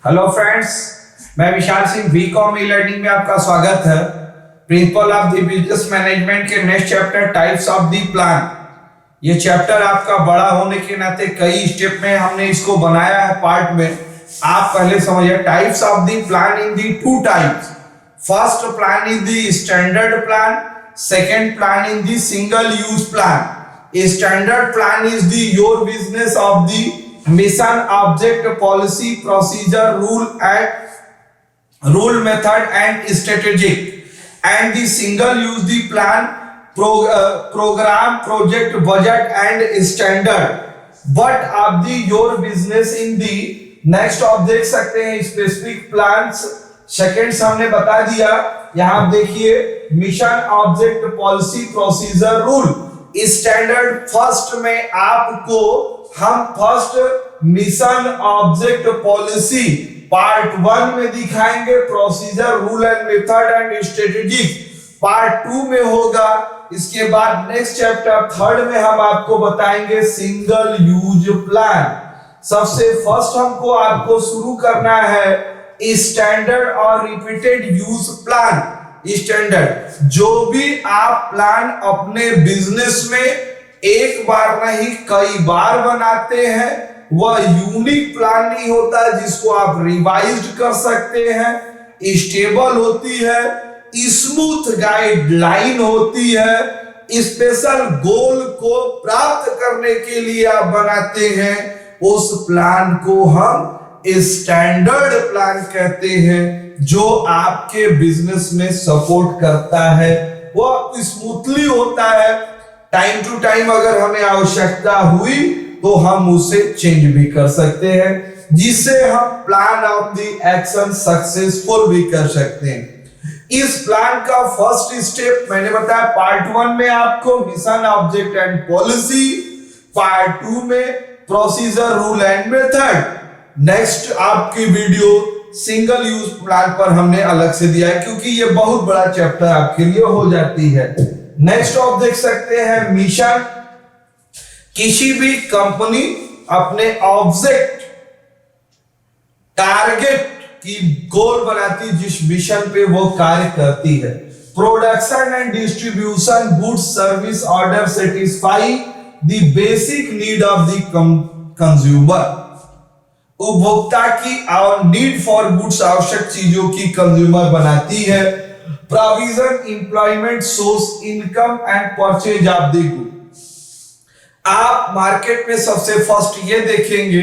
Hello friends, मैं Vishal Singh BCom e learning में आपका स्वागत है। Principle of the business management के next chapter types of the plan. ये चैप्टर आपका बड़ा होने के नाते कई स्टेप में हमने इसको बनाया है पार्ट में। आप पहले समझिए types of the plan in the two types. First plan is the standard plan, second plan in the single use plan. Standard plan is the your business of the mission, object, policy, procedure, rule, method and strategic. And the single use the plan, program, project, budget and standard. But of the your business in the next आप देख सकते हैं specific plans seconds हमने बता दिया। यहां आप देखिए mission, object, policy, procedure, rule, standard. First में आपको हम first mission, object, policy part 1 में दिखाएंगे। Procedure, rule and method and strategic part 2 में होगा। इसके बाद नेक्स्ट चैप्टर 3 में हम आपको बताएंगे सिंगल यूज प्लान। सबसे फर्स्ट हमको आपको शुरू करना है स्टैंडर्ड और रिपीटेड यूज प्लान। स्टैंडर्ड जो भी आप प्लान अपने बिजनेस में एक बार नहीं कई बार बनाते हैं वह यूनिक प्लान नहीं होता जिसको आप रिवाइज कर सकते हैं। स्टेबल होती है, स्मूथ गाइडलाइन होती है, स्पेशल गोल को प्राप्त करने के लिए आप बनाते हैं। उस प्लान को हम स्टैंडर्ड प्लान कहते हैं जो आपके बिजनेस में सपोर्ट करता है। वह स्मूथली होता है, टाइम टू टाइम अगर हमें आवश्यकता हुई तो हम उसे चेंज भी कर सकते हैं, जिससे हम plan of the action successful भी कर सकते हैं। इस प्लान का फर्स्ट स्टेप मैंने बताया पार्ट 1 में आपको mission, object and policy, part 2 में procedure, rule and method. Next आपकी वीडियो सिंगल यूज प्लान पर हमने अलग से दिया है क्योंकि ये बहुत बड़ा चैप्टर आपके लिए हो जाती है। नेक्स्ट आप देख सकते हैं मिशन। किसी भी कंपनी अपने ऑब्जेक्ट, टारगेट की गोल बनाती जिस मिशन पे वो कार्य करती है। Production and distribution, goods, service, order, satisfy the basic need of the consumer. उपभोक्ता की और नीड फॉर गुड्स, आवश्यक चीजों की कंज्यूमर बनाती है। Provision, employment, source income and purchase of the good. आप मार्केट में सबसे फर्स्ट ये देखेंगे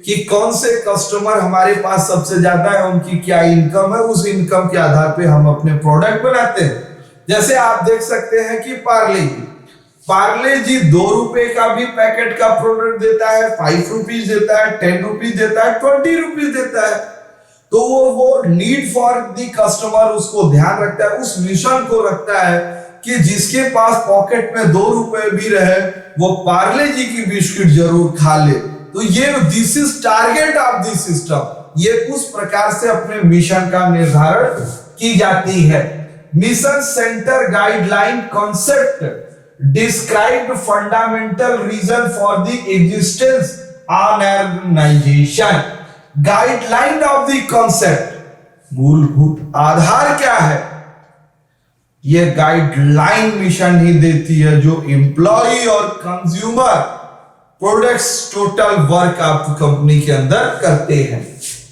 कि कौन से कस्टमर हमारे पास सबसे ज्यादा है, उनकी क्या इनकम है, उस इनकम के आधार पे हम अपने प्रोडक्ट बनाते हैं। जैसे आप देख सकते हैं कि पार्ले जी 2 रुपए का भी पैकेट का प्रोडक्ट देता है, 5 रुपीज देता है, 10 रुपीज देता है, 20 रुपीज देता है। तो वो नीड फॉर द कस्टमर उसको ध्यान रखता है, उस मिशन को रखता है कि जिसके पास पॉकेट में 2 रुपए भी रहे वो पार्ले जी की बिस्किट जरूर खा ले। तो ये this is target of the system. ये उस प्रकार से अपने मिशन का निर्धारण की जाती है। Mission centre guideline concept described fundamental reason for the existence of organization. Guideline of the concept, मूलभूत आधार क्या है? ये गाइडलाइन मिशन ही देती है जो एम्प्लॉय और कंज्यूमर प्रोडक्ट्स टोटल वर्क आप कंपनी के अंदर करते हैं।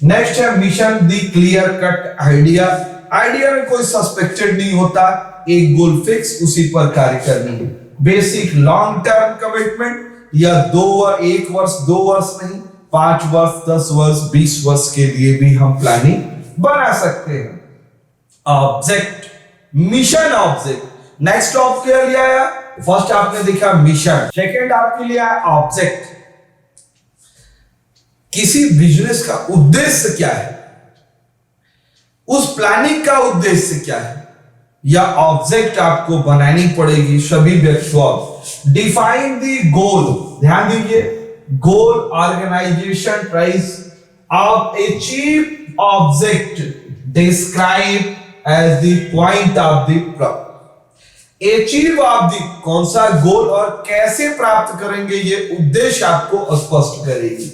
नेक्स्ट है मिशन, दी क्लियर कट आइडिया। आइडिया में कोई सस्पेक्टेड नहीं होता, एक गोल फिक्स, उसी पर कार्य करनी है। बेसिक लॉन्ग टर्म कमिटमेंट, या 1 वर्ष 2 वर्ष नहीं, 5 वर्ष 10 वर्ष 20 वर्ष के लिए भी हम प्लानिंग बना सकते हैं। Object, mission, object. नेक्स्ट आपके लिए आया, फर्स्ट आपने देखा मिशन, सेकेंड आपके लिए आया ऑब्जेक्ट। किसी बिजनेस का उद्देश्य क्या है, उस प्लानिंग का उद्देश्य क्या है, या ऑब्जेक्ट आपको बनानी पड़ेगी सभी व्यक्तियों। डिफाइन द गोल, ध्यान दीजिए, goal organisation tries of achieve object describe as the point of the problem. Achieve of the कौन सा गोल और कैसे प्राप्त करेंगे ये उद्देश्य आपको स्पष्ट करेगी।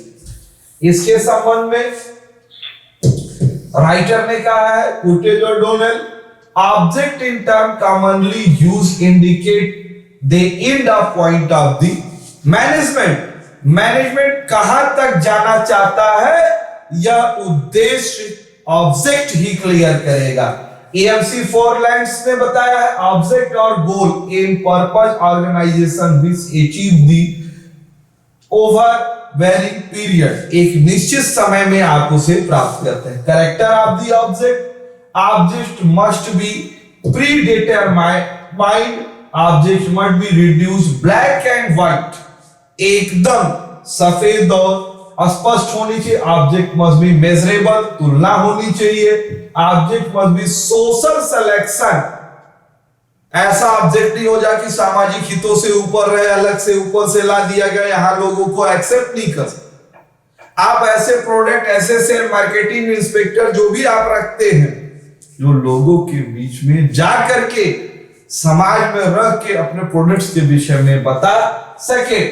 इसके संबंध में राइटर ने कहा है, कुटेज और Donnell, object in term commonly use indicate the end of point of the management. Management कहां तक जाना चाहता है यह उद्देश्य ऑब्जेक्ट ही क्लियर करेगा। एएमसी फोरलैंड्स ने बताया है, ऑब्जेक्ट और goal, aim, purpose, organisation which achieve the over varying period, एक निश्चित समय में आप उसे प्राप्त करते हैं। Character of the object, object must be predetermined, object must be reduce black and white, एकदम सफेद और स्पष्ट होनी चाहिए। ऑब्जेक्ट मस्ट बी मेजरेबल, तुलना होनी चाहिए। Object must B social selection, ऐसा ऑब्जेक्ट नहीं हो जाए कि सामाजिक हितों से ऊपर रहे, अलग से ऊपर से ला दिया गया, यहां लोगों को एक्सेप्ट नहीं कर सकते। आप ऐसे प्रोडक्ट, ऐसे सेल मार्केटिंग इंस्पेक्टर जो भी आप रखते हैं, जो लोगों के बीच में जा करके समाज में रह के अपने प्रोडक्ट्स के विषय में बता सके,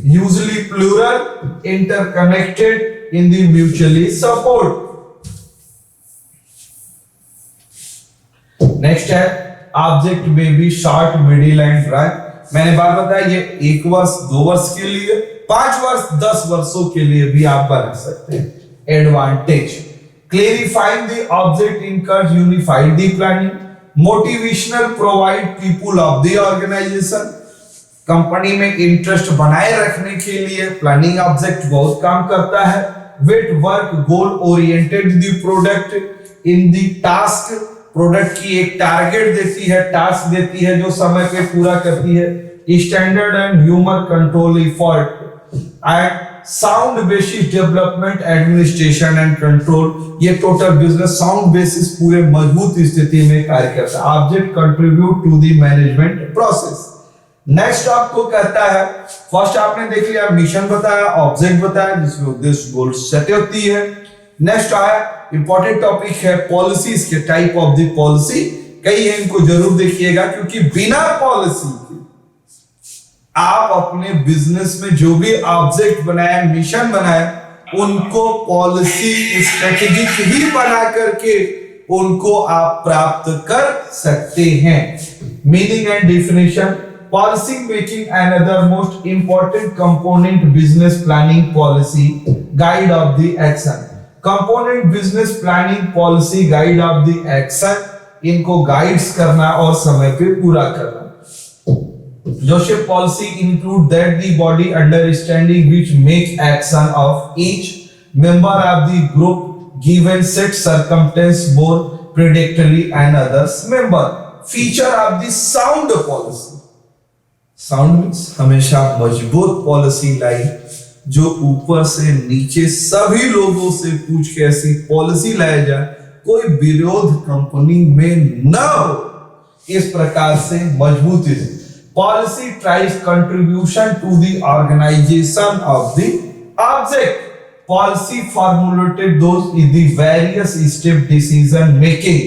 usually plural, interconnected in the mutually support. Next है ऑब्जेक्ट में be short, middle and branch. मैंने बात बताया, ये 1 वर्ष 2 वर्ष के लिए, 5 वर्ष 10 वर्षों के लिए भी आप बना सकते हैं। Advantage, clarifying the object incurs unified the planning, motivational, provide people of the organisation, company में इंटरेस्ट बनाए रखने के लिए प्लानिंग ऑब्जेक्ट बहुत काम करता है। With work goal oriented the product in the task, product की एक टारगेट देती है, टास्क देती है जो समय पे पूरा करती है। Standard and humour control effort and sound basis development, administration and control, ये टोटल बिजनेस साउंड बेसिस पूरे मजबूत स्थिति में कार्य करता है। Object contribute to the management process. Next आपको कहता है, फर्स्ट आपने देख लिया, मिशन बताया, ऑब्जेक्ट बताया जिसमें उद्देश्य गोल सेट होती है। नेक्स्ट आया इंपॉर्टेंट टॉपिक है पॉलिसीज के, टाइप ऑफ द पॉलिसी कई है, इनको जरूर देखिएगा क्योंकि बिना पॉलिसी के आप अपने बिजनेस में जो भी ऑब्जेक्ट बनाए, मिशन बनाए, उनको पॉलिसी स्ट्रेटेजिक ही बना करके उनको आप प्राप्त कर सकते हैं। Meaning and definition, policy making another most important component, business planning policy guide of the action, component business planning policy guide of the action, इनको गाइड्स करना और समय पे पूरा करना। जोशे policy include that the body understanding which make action of each member of the group given set circumstance more predictably and others member, feature of the sound policy, sound means हमेशा मजबूत policy line, जो ऊपर से नीचे सभी लोगों से पूछ के ऐसी पॉलिसी लाया जाए कोई विरोध कंपनी में न हो, इस प्रकार से मजबूत है। Policy tries contribution to the organisation of the object, policy formulated those in the various step decision making,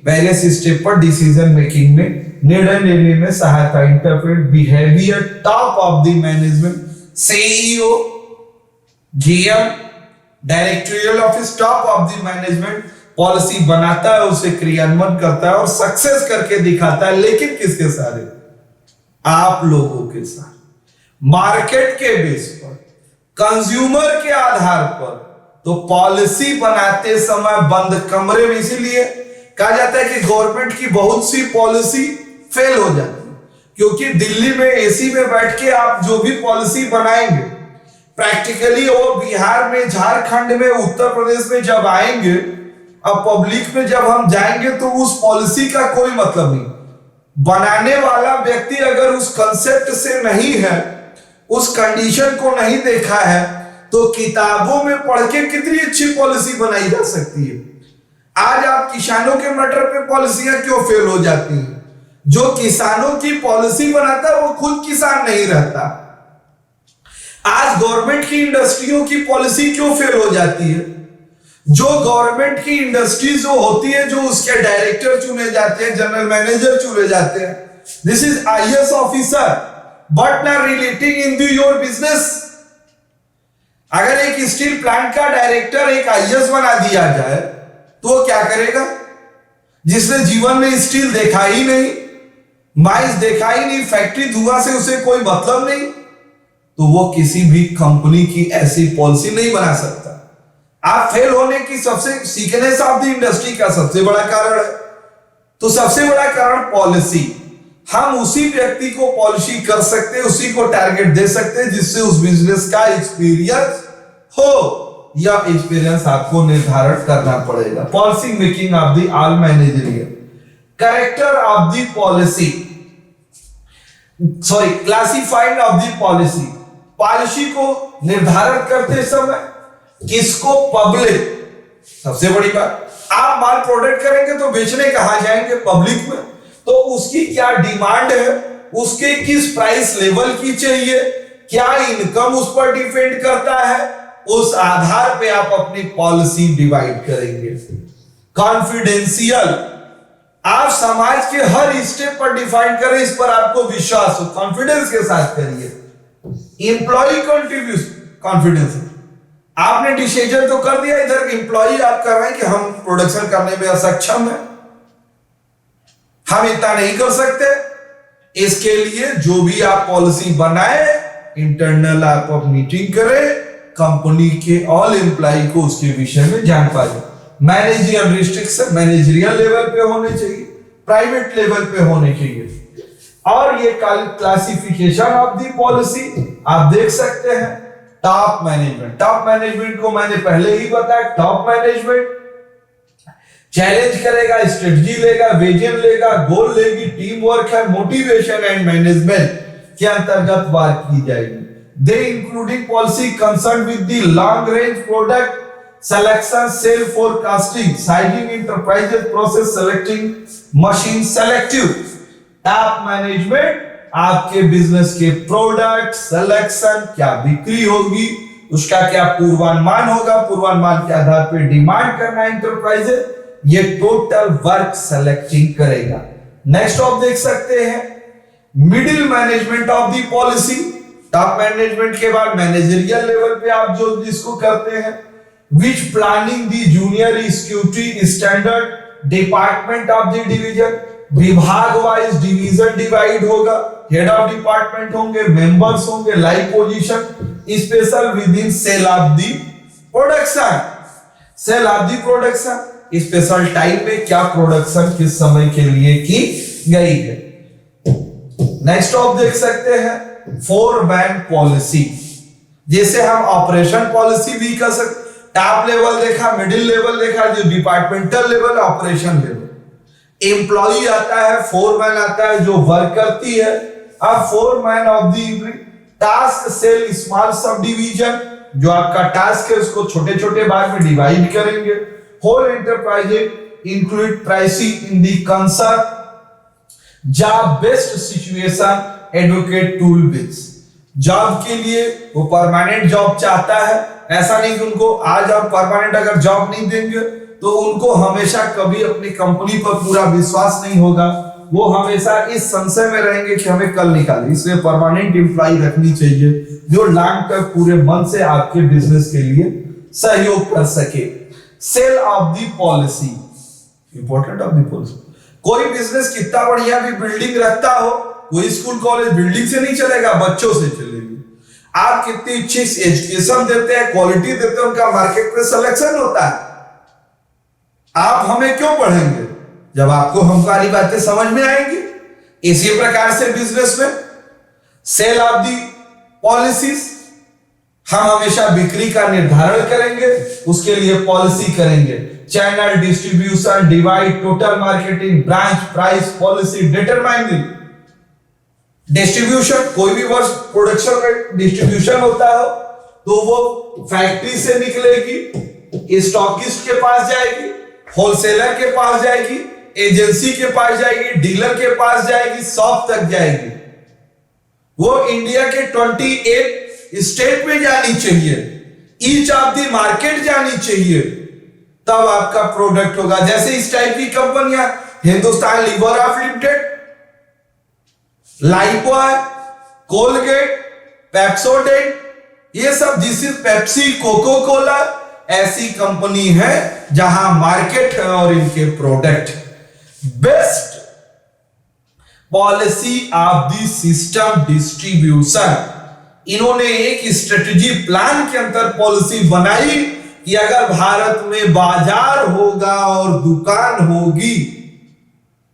various step पर डिसीजन मेकिंग में निर्णय लेने में सहायता। Interpret behaviour top of the management, CEO, GM, directorial office, top of the management policy बनाता है, उसे क्रियान्वयन करता है और सक्सेस करके दिखाता है, लेकिन किसके सारे? आप लोगों के साथ, मार्केट के बेस पर, कंज्यूमर के आधार पर। तो पॉलिसी बनाते समय बंद कमरे में, इसीलिए कहा जाता है कि गवर्नमेंट की बहुत सी पॉलिसी फेल हो जाती है, क्योंकि दिल्ली में एसी में बैठ के आप जो भी पॉलिसी बनाएंगे, प्रैक्टिकली वो बिहार में, झारखंड में, उत्तर प्रदेश में जब आएंगे, अब पब्लिक में जब हम जाएंगे तो उस पॉलिसी का कोई मतलब नहीं। बनाने वाला व्यक्ति अगर उस कंसेप्ट से नहीं है, उस कंडीशन को नहीं देखा है, तो किताबों में पढ़ के कितनी अच्छी पॉलिसी बनाई जा सकती है। आज आप किसानों के मैटर पे पॉलिसियां क्यों फेल हो जाती हैं? जो किसानों की पॉलिसी बनाता है वो खुद किसान नहीं रहता। आज गवर्नमेंट की इंडस्ट्रियों की पॉलिसी क्यों फेल हो जाती है? जो गवर्नमेंट की इंडस्ट्री जो होती है, जो उसके डायरेक्टर चुने जाते हैं, जनरल मैनेजर चुने जाते हैं, this is IAS officer but not relating in to your business. अगर एक स्टील प्लांट का डायरेक्टर एक आईएएस बना दिया जाए तो वो क्या करेगा? जिसने जीवन में स्टील देखा ही नहीं, माइंस देखा ही नहीं, फैक्ट्री धुआं से उसे कोई मतलब नहीं, तो वो किसी भी कंपनी की ऐसी पॉलिसी नहीं बना सकता। आप फेल होने की सबसे सीकनेस ऑफ द इंडस्ट्री का सबसे बड़ा कारण है। तो सबसे बड़ा कारण पॉलिसी। हम उसी व्यक्ति को पॉलिसी कर सकते हैं, उसी को टारगेट दे सकते हैं जिससे उस बिजनेस का एक्सपीरियंस हो, या एक्सपीरियंस आपको निर्धारण करना पड़ेगा। Policy making of the all managerial character of the policy, sorry classifying of the policy. Policy को निर्धारण करते समय किसको? पब्लिक। सबसे बड़ी बात, आप माल प्रोडक्ट करेंगे तो बेचने कहां जाएंगे? पब्लिक में। तो उसकी क्या डिमांड है, उसके किस प्राइस लेवल की चाहिए, क्या इनकम उस पर डिपेंड करता है, उस आधार पे आप अपनी पॉलिसी डिवाइड करेंगे। कॉन्फिडेंशियल, आप समाज के हर स्टेप पर डिफाइन करें, इस पर आपको विश्वास हो, कॉन्फिडेंस के साथ करिए। एम्प्लॉय कंट्रीब्यूशन, कॉन्फिडेंस, आपने डिसीजन तो कर दिया, इधर एम्प्लॉय आप कर रहे हैं कि हम प्रोडक्शन करने में असक्षम है, हम इतना नहीं कर सकते। इसके लिए जो भी आप पॉलिसी बनाए, इंटरनल आप मीटिंग करें, कंपनी के ऑल एम्प्लॉय को उसके विषय में जान पाए। मैनेजरियल रिस्ट्रिक्शन मैनेजरियल लेवल पे होने चाहिए, प्राइवेट लेवल पे होने चाहिए। और ये क्लासिफिकेशन ऑफ द पॉलिसी आप देख सकते हैं। टॉप मैनेजमेंट, टॉप मैनेजमेंट को मैंने पहले ही बताया, टॉप मैनेजमेंट चैलेंज करेगा, स्ट्रेटजी लेगा, विजन लेगा, गोल लेगी, टीम वर्क है, मोटिवेशन एंड मैनेजमेंट के अंतर्गत बात की जाएगी। They including policy concern with the long range product selection, sale forecasting, sizing, enterprises process, selecting machine, selective. Top management आपके बिजनेस के प्रोडक्ट सिलेक्शन, क्या बिक्री होगी, उसका क्या पूर्वानुमान होगा, पूर्वानुमान के आधार पर डिमांड करना इंटरप्राइजेस, ये टोटल वर्क सेलेक्टिंग करेगा। नेक्स्ट आप देख सकते हैं middle management of the policy. Top management के बाद मैनेजरियल लेवल पे आप जो जिसको करते हैं, which planning the junior executive standard department of the division, विभाग वाइज डिवीजन डिवाइड होगा, हेड ऑफ डिपार्टमेंट होंगे, मेंबर्स होंगे, live position, special with in sale of the production, sale of the production, special time में क्या production किस समय के लिए की गई है। नेक्स्ट आप देख सकते हैं फोरमैन पॉलिसी, जैसे हम ऑपरेशन पॉलिसी भी कर सकते, टॉप लेवल देखा, मिडिल लेवल देखा, जो departmental level, operation level. Employee आता है, फोरमैन आता है जो वर्क करती है। अब foreman of the task cell small subdivision, जो आपका टास्क है उसको छोटे छोटे भाग में डिवाइड करेंगे। Whole enterprise include pricing in the concern, job based situation, advocate tool bits. Job के लिए वो परमानेंट जॉब चाहता है, ऐसा नहीं कि उनको आज आप परमानेंट अगर जॉब नहीं देंगे तो उनको हमेशा कभी अपनी कंपनी पर पूरा विश्वास नहीं होगा, वो हमेशा इस संशय में रहेंगे कि हमें कल निकाले। इसलिए परमानेंट एम्प्लॉय रखनी चाहिए जो लॉन्ग तक पूरे मन से आपके बिजनेस के लिए सहयोग कर सके। Sale of the policy, important of the policy. कोई बिजनेस कितना बढ़िया भी बिल्डिंग रखता हो, कोई स्कूल कॉलेज बिल्डिंग से नहीं चलेगा, बच्चों से चलेगी। आप कितनी अच्छी एजुकेशन देते हैं, क्वालिटी देते हैं, उनका मार्केट में सिलेक्शन होता है। आप हमें क्यों पढ़ेंगे जब आपको हमारी बातें समझ में आएंगी। इसी प्रकार से बिजनेस में सेल ऑफ दी पॉलिसीज, हम हमेशा बिक्री का निर्धारण करेंगे, उसके लिए पॉलिसी करेंगे। Channel, distribution, divide, total marketing, branch, price, policy, determining distribution. कोई भी वर्ष प्रोडक्शन में डिस्ट्रीब्यूशन होता हो तो वो फैक्ट्री से निकलेगी, स्टॉकिस्ट के पास जाएगी, होलसेलर के पास जाएगी, एजेंसी के पास जाएगी, डीलर के पास जाएगी, शॉप तक जाएगी। वो इंडिया के 28 स्टेट में जानी चाहिए, ईच ऑफ द मार्केट जानी चाहिए, तब आपका प्रोडक्ट होगा। जैसे इस टाइप की कंपनियां Hindustan lever of limited, Lifebuoy, Colgate, Pepsodent, ये सब, जिस पेप्सी, कोको कोला, ऐसी कंपनी है जहां मार्केट है और इनके product. Best policy of the system distribution, इन्होंने एक स्ट्रेटजी प्लान के अंदर पॉलिसी बनाई कि अगर भारत में बाजार होगा और दुकान होगी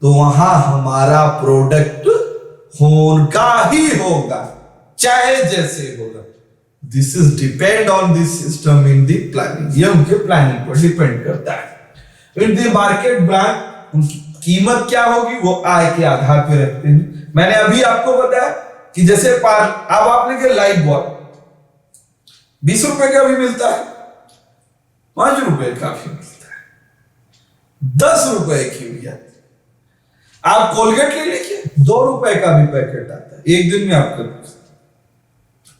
तो वहां हमारा प्रोडक्ट होगा ही होगा, चाहे जैसे होगा। This is depend on this system in the planning, ये उनके प्लानिंग पर डिपेंड करता है। इन द मार्केट ब्रांड उनकी कीमत क्या होगी वो आय के आधार पर रखते हैं। मैंने अभी आपको बताया कि जैसे अब आपने के लाइट बॉय 20 रुपए का भी मिलता है, 5 रुपए का भी मिलता है, 10 रुपए की भी आती है। आप कोलगेट ले लीजिए, 2 रुपए का भी पैकेट आता है, एक दिन में आपका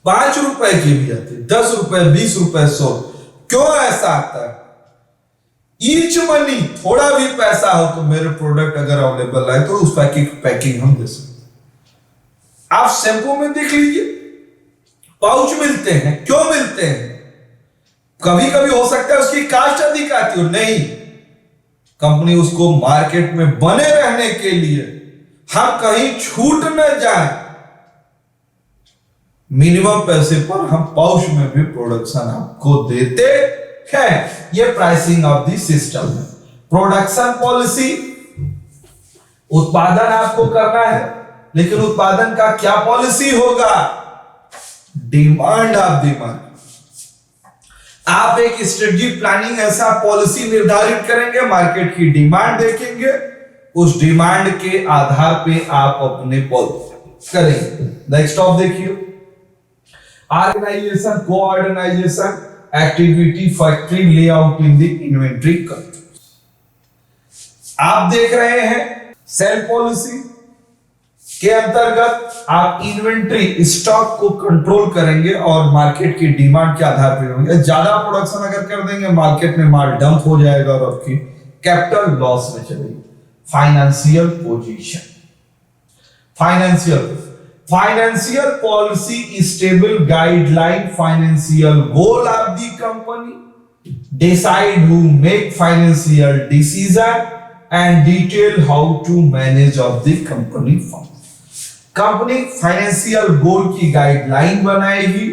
5 रुपए की भी आती है, 10 रुपए, 20 रुपए, 100। क्यों ऐसा आता है? ईच मनी, थोड़ा भी पैसा हो तो मेरे प्रोडक्ट अगर अवेलेबल है तो उस पैकिंग हम दे सकते। आप शैंपू में देख लीजिए, पाउच मिलते हैं। क्यों मिलते हैं? कभी कभी हो सकता है उसकी कास्ट अधिक आती हो, नहीं, कंपनी उसको मार्केट में बने रहने के लिए हम कहीं छूट न जाए, मिनिमम पैसे पर हम पाउच में भी प्रोडक्शन आपको देते हैं। ये प्राइसिंग ऑफ द सिस्टम है। प्रोडक्शन पॉलिसी, उत्पादन आपको करना है, लेकिन उत्पादन का क्या पॉलिसी होगा? Demand of the market. आप एक स्ट्रेटजी प्लानिंग ऐसा पॉलिसी निर्धारित करेंगे, मार्केट की डिमांड देखेंगे, उस डिमांड के आधार पे आप अपने पॉलिसी करेंगे। नेक्स्ट ऑफ देखिए, organisation, coordination, activity, factory layout in the inventory control. आप देख रहे हैं सेल पॉलिसी के अंतर्गत आप इन्वेंट्री स्टॉक को कंट्रोल करेंगे और मार्केट की डिमांड के आधार पर होंगे। ज्यादा प्रोडक्शन अगर कर देंगे मार्केट में माल डंप हो जाएगा और आपकी कैपिटल लॉस में चलेगी। Financial position, financial policy, stable guideline, financial goal of the company, decide who make financial decision and detail how to manage of the company fund. Company financial goal की guideline बनाएगी,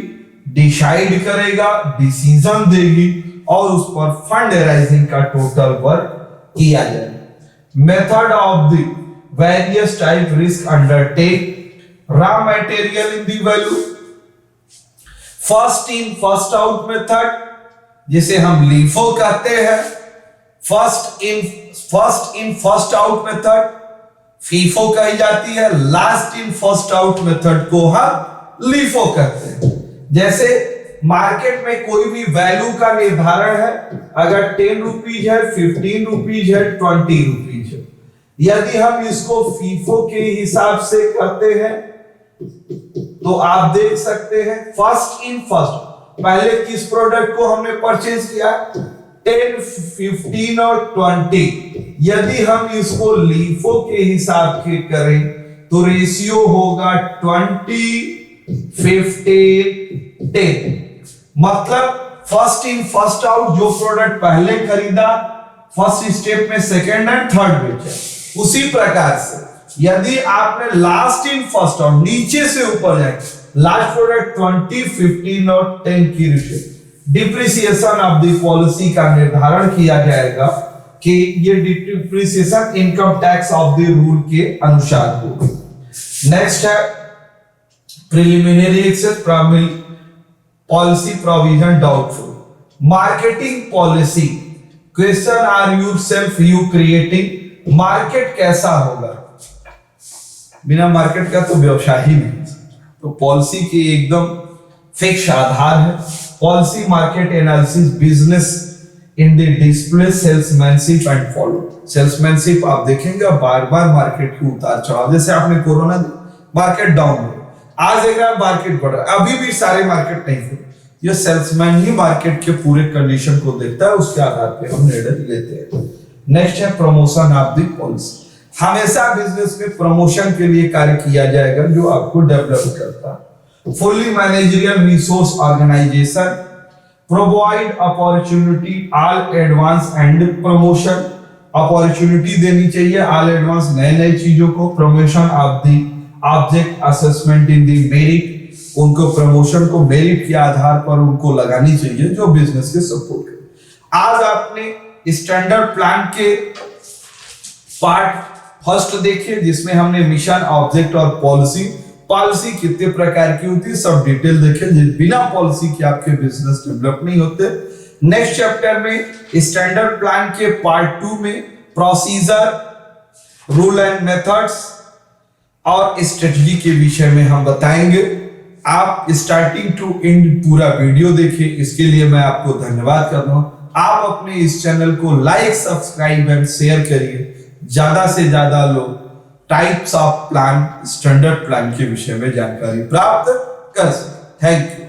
decide करेगा, decision देगी और उस पर fund rising का total work किया जाएगा। Method of the various type risk undertake, raw material in the value, first in first out method जिसे हम लीफो कहते हैं, first in first out method FIFO कही जाती है, last in first out method को हम लीफो कहते हैं। जैसे मार्केट में कोई भी वैल्यू का निर्धारण है, अगर 10 रुपीज है, 15 रुपीज है, 20 रुपीज है, यदि हम इसको फीफो के हिसाब से करते हैं तो आप देख सकते हैं फर्स्ट इन फर्स्ट, पहले किस प्रोडक्ट को हमने परचेज किया, 10, 15 और 20। यदि हम इसको लीफो के हिसाब से करें तो रेशियो होगा 20, 15, 10। मतलब फर्स्ट इन फर्स्ट आउट, जो प्रोडक्ट पहले खरीदा फर्स्ट स्टेप में सेकेंड एंड थर्ड बेचा। उसी प्रकार से यदि आपने लास्ट इन फर्स्ट आउट, नीचे से ऊपर जाए, लास्ट प्रोडक्ट 20, 15 और 10 की ratio, depreciation of the policy का निर्धारण किया जाएगा कि ये depreciation income tax of the rule के अनुसार होगी। नेक्स्ट है preliminary access policy provision doubtful, marketing policy, question are you self you creating, market कैसा होगा, बिना मार्केट का तो व्यवसाय ही नहीं, तो पॉलिसी की एकदम फिक्स आधार है। Policy market analysis, business in the display, salesmanship and follow. Salesmanship आप देखेंगे बार बार मार्केट की उतार चढ़ाव, जैसे आपने कोरोना मार्केट डाउन हो, आज एक मार्केट बढ़ रहा है, अभी भी सारे मार्केट नहीं हुए। ये सेल्समैन ही मार्केट के पूरे कंडीशन को देखता है, उसके आधार पे हम निर्णय लेते हैं। नेक्स्ट है प्रमोशन ऑफ द पॉलिसी, हमेशा बिजनेस में प्रमोशन के लिए कार्य किया जाएगा जो आपको डेवलप करता है। Fully managerial resource organisation, provide opportunity all advance and promotion, opportunity देनी चाहिए ऑल एडवांस नए नए चीजों को, promotion of the object assessment in the merit, उनको प्रमोशन को मेरिट के आधार पर उनको लगानी चाहिए जो बिजनेस के सपोर्ट करे। आज आपने स्टैंडर्ड प्लान के पार्ट फर्स्ट देखे जिसमें हमने मिशन, ऑब्जेक्ट और पॉलिसी, पॉलिसी कितने प्रकार की होती है सब डिटेल देखे, बिना पॉलिसी के आपके बिजनेस डेवलप नहीं होते। नेक्स्ट चैप्टर में स्टैंडर्ड प्लान के पार्ट 2 में प्रोसीजर, रूल एंड मेथड्स और स्ट्रेटजी के विषय में हम बताएंगे। आप स्टार्टिंग टू एंड पूरा वीडियो देखिए, इसके लिए मैं आपको धन्यवाद कर रहा हूं। आप अपने इस चैनल को लाइक, सब्सक्राइब एंड शेयर करिए, ज्यादा से ज्यादा लोग types of plan, standard plan के विषय में जानकारी प्राप्त कर सकें। Thank you.